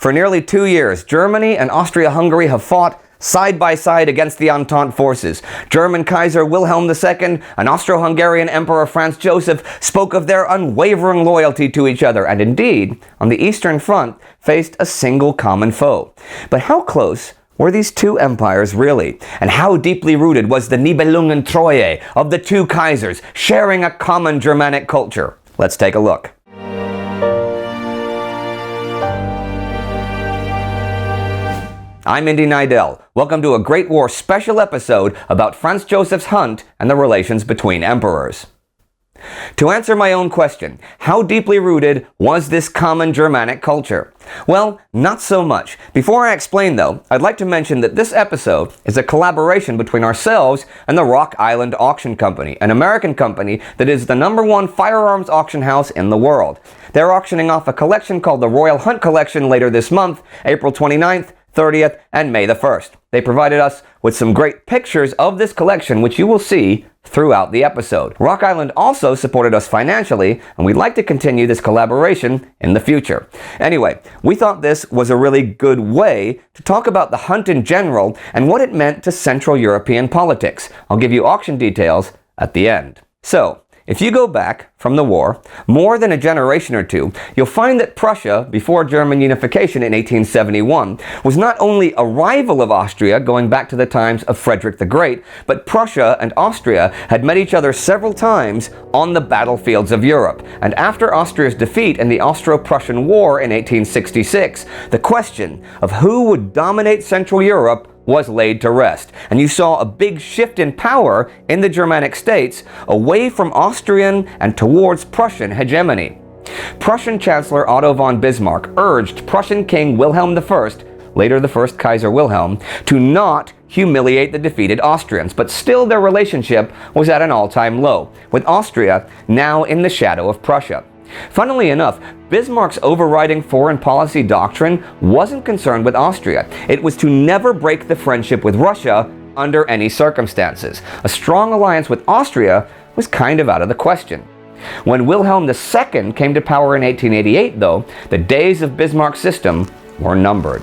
For nearly 2 years, Germany and Austria-Hungary have fought side by side against the Entente forces. German Kaiser Wilhelm II and Austro-Hungarian Emperor Franz Joseph spoke of their unwavering loyalty to each other, and indeed, on the Eastern Front, faced a single common foe. But how close were these two empires really? And how deeply rooted was the Nibelungentreue of the two Kaisers, sharing a common Germanic culture? Let's take a look. I'm Indy Nidell. Welcome to a Great War special episode about Franz Joseph's hunt and the relations between emperors. To answer my own question, how deeply rooted was this common Germanic culture? Well, not so much. Before I explain though, I'd like to mention that this episode is a collaboration between ourselves and the Rock Island Auction Company, an American company that is the #1 firearms auction house in the world. They're auctioning off a collection called the Royal Hunt Collection later this month, April 29th, 30th, and May the 1st. They provided us with some great pictures of this collection, which you will see throughout the episode. Rock Island also supported us financially, and we'd like to continue this collaboration in the future. Anyway, we thought this was a really good way to talk about the hunt in general and what it meant to Central European politics. I'll give you auction details at the end. So, if you go back from the war more than a generation or two, you'll find that Prussia, before German unification in 1871, was not only a rival of Austria going back to the times of Frederick the Great, but Prussia and Austria had met each other several times on the battlefields of Europe. And after Austria's defeat in the Austro-Prussian War in 1866, the question of who would dominate Central Europe was laid to rest, and you saw a big shift in power in the Germanic states away from Austrian and towards Prussian hegemony. Prussian Chancellor Otto von Bismarck urged Prussian King Wilhelm I, later the first Kaiser Wilhelm, to not humiliate the defeated Austrians, but still their relationship was at an all-time low, with Austria now in the shadow of Prussia. Funnily enough, Bismarck's overriding foreign policy doctrine wasn't concerned with Austria. It was to never break the friendship with Russia under any circumstances. A strong alliance with Austria was kind of out of the question. When Wilhelm II came to power in 1888, though, the days of Bismarck's system were numbered.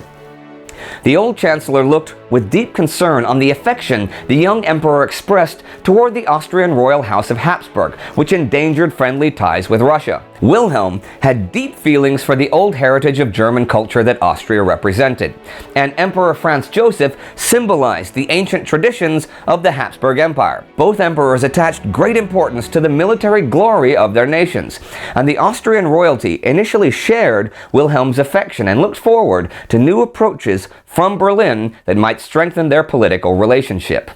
The old chancellor looked with deep concern on the affection the young emperor expressed toward the Austrian royal house of Habsburg, which endangered friendly ties with Russia. Wilhelm had deep feelings for the old heritage of German culture that Austria represented, and Emperor Franz Joseph symbolized the ancient traditions of the Habsburg Empire. Both emperors attached great importance to the military glory of their nations, and the Austrian royalty initially shared Wilhelm's affection and looked forward to new approaches from Berlin that might strengthen their political relationship.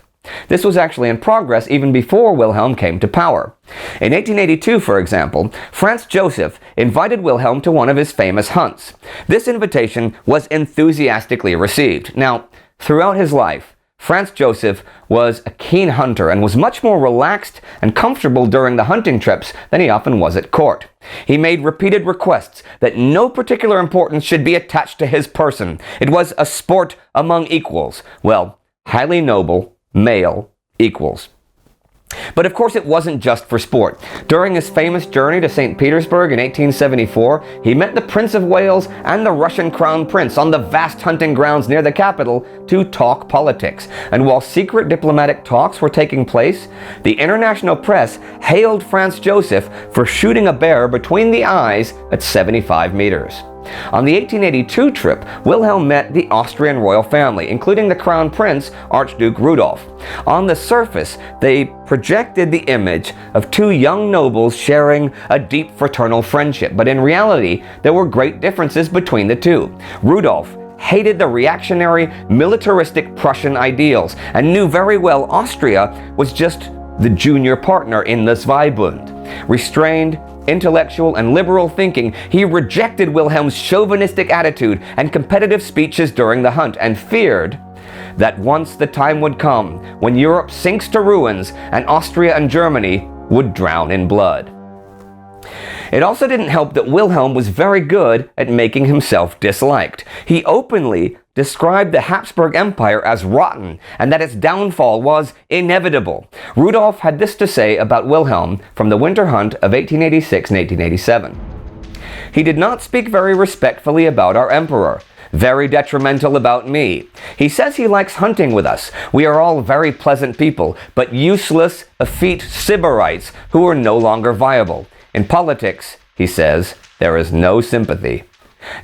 This was actually in progress even before Wilhelm came to power. In 1882, for example, Franz Joseph invited Wilhelm to one of his famous hunts. This invitation was enthusiastically received. Now, throughout his life, Franz Joseph was a keen hunter and was much more relaxed and comfortable during the hunting trips than he often was at court. He made repeated requests that no particular importance should be attached to his person. It was a sport among equals. Well, highly noble, male equals. But of course it wasn't just for sport. During his famous journey to St. Petersburg in 1874, he met the Prince of Wales and the Russian Crown Prince on the vast hunting grounds near the capital to talk politics. And while secret diplomatic talks were taking place, the international press hailed Franz Joseph for shooting a bear between the eyes at 75 meters. On the 1882 trip, Wilhelm met the Austrian royal family, including the Crown Prince, Archduke Rudolph. On the surface, they projected the image of two young nobles sharing a deep fraternal friendship, but in reality, there were great differences between the two. Rudolph hated the reactionary, militaristic Prussian ideals, and knew very well Austria was just the junior partner in the Zweibund. Restrained, intellectual, and liberal thinking, he rejected Wilhelm's chauvinistic attitude and competitive speeches during the hunt, and feared that once the time would come when Europe sinks to ruins and Austria and Germany would drown in blood. It also didn't help that Wilhelm was very good at making himself disliked. He openly described the Habsburg Empire as rotten and that its downfall was inevitable. Rudolph had this to say about Wilhelm from the winter hunt of 1886 and 1887. He did not speak very respectfully about our emperor, very detrimental about me. He says he likes hunting with us. We are all very pleasant people, but useless, effete Sybarites who are no longer viable. In politics, he says, there is no sympathy.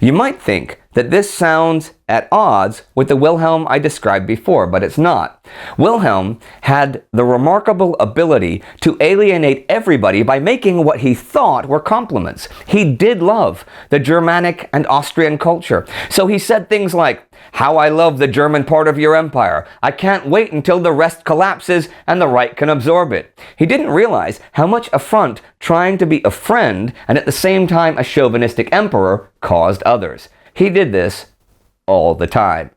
You might think that this sounds at odds with the Wilhelm I described before, but it's not. Wilhelm had the remarkable ability to alienate everybody by making what he thought were compliments. He did love the Germanic and Austrian culture. So he said things like, "How I love the German part of your empire. I can't wait until the rest collapses and the right can absorb it." He didn't realize how much affront trying to be a friend and at the same time a chauvinistic emperor caused others. He did this all the time.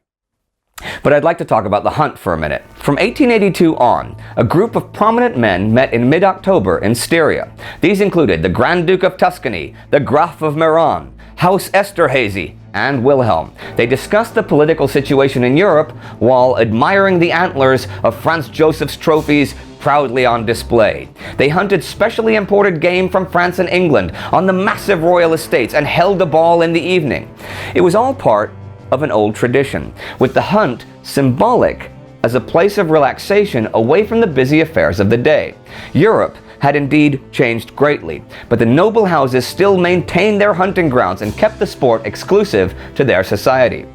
But I'd like to talk about the hunt for a minute. From 1882 on, a group of prominent men met in mid-October in Styria. These included the Grand Duke of Tuscany, the Graf of Meran, House Esterhazy, and Wilhelm. They discussed the political situation in Europe while admiring the antlers of Franz Joseph's trophies proudly on display. They hunted specially imported game from France and England on the massive royal estates and held a ball in the evening. It was all part of an old tradition, with the hunt symbolic as a place of relaxation away from the busy affairs of the day. Europe had indeed changed greatly, but the noble houses still maintained their hunting grounds and kept the sport exclusive to their society.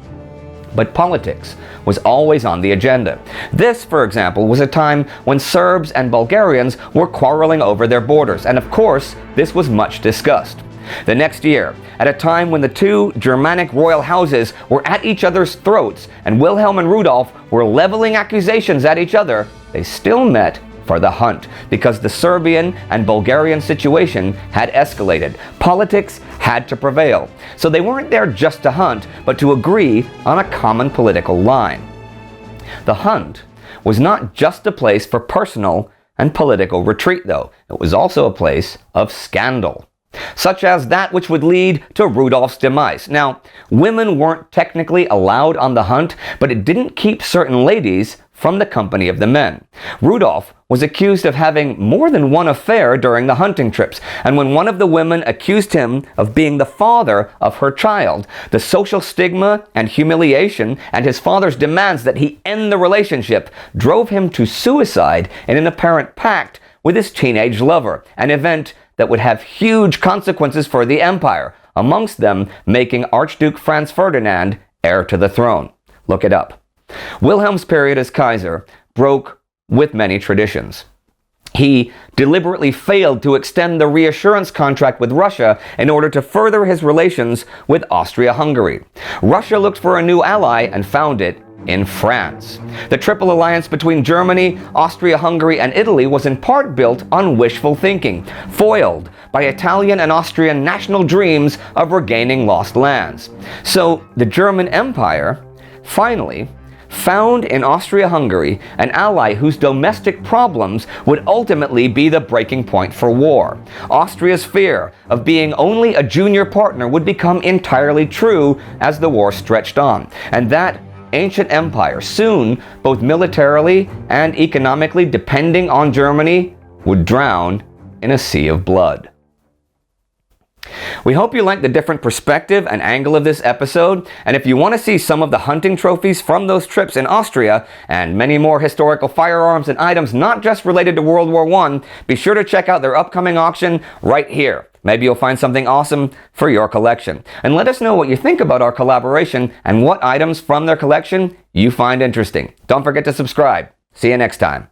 But politics was always on the agenda. This, for example, was a time when Serbs and Bulgarians were quarreling over their borders, and of course, this was much discussed. The next year, at a time when the two Germanic royal houses were at each other's throats and Wilhelm and Rudolf were leveling accusations at each other, they still met for the hunt, because the Serbian and Bulgarian situation had escalated. Politics had to prevail. So they weren't there just to hunt, but to agree on a common political line. The hunt was not just a place for personal and political retreat, though. It was also a place of scandal, such as that which would lead to Rudolph's demise. Now, women weren't technically allowed on the hunt, but it didn't keep certain ladies from the company of the men. Rudolph was accused of having more than one affair during the hunting trips, and when one of the women accused him of being the father of her child, the social stigma and humiliation and his father's demands that he end the relationship drove him to suicide in an apparent pact with his teenage lover, an event that would have huge consequences for the empire, amongst them making Archduke Franz Ferdinand heir to the throne. Look it up. Wilhelm's period as Kaiser broke with many traditions. He deliberately failed to extend the reassurance contract with Russia in order to further his relations with Austria-Hungary. Russia looked for a new ally and found it in France. The Triple Alliance between Germany, Austria-Hungary, and Italy was in part built on wishful thinking, foiled by Italian and Austrian national dreams of regaining lost lands. So the German Empire finally found in Austria-Hungary an ally whose domestic problems would ultimately be the breaking point for war. Austria's fear of being only a junior partner would become entirely true as the war stretched on, and that ancient empire, soon both militarily and economically depending on Germany, would drown in a sea of blood. We hope you liked the different perspective and angle of this episode, and if you want to see some of the hunting trophies from those trips in Austria and many more historical firearms and items not just related to World War I, be sure to check out their upcoming auction right here. Maybe you'll find something awesome for your collection. And let us know what you think about our collaboration and what items from their collection you find interesting. Don't forget to subscribe. See you next time.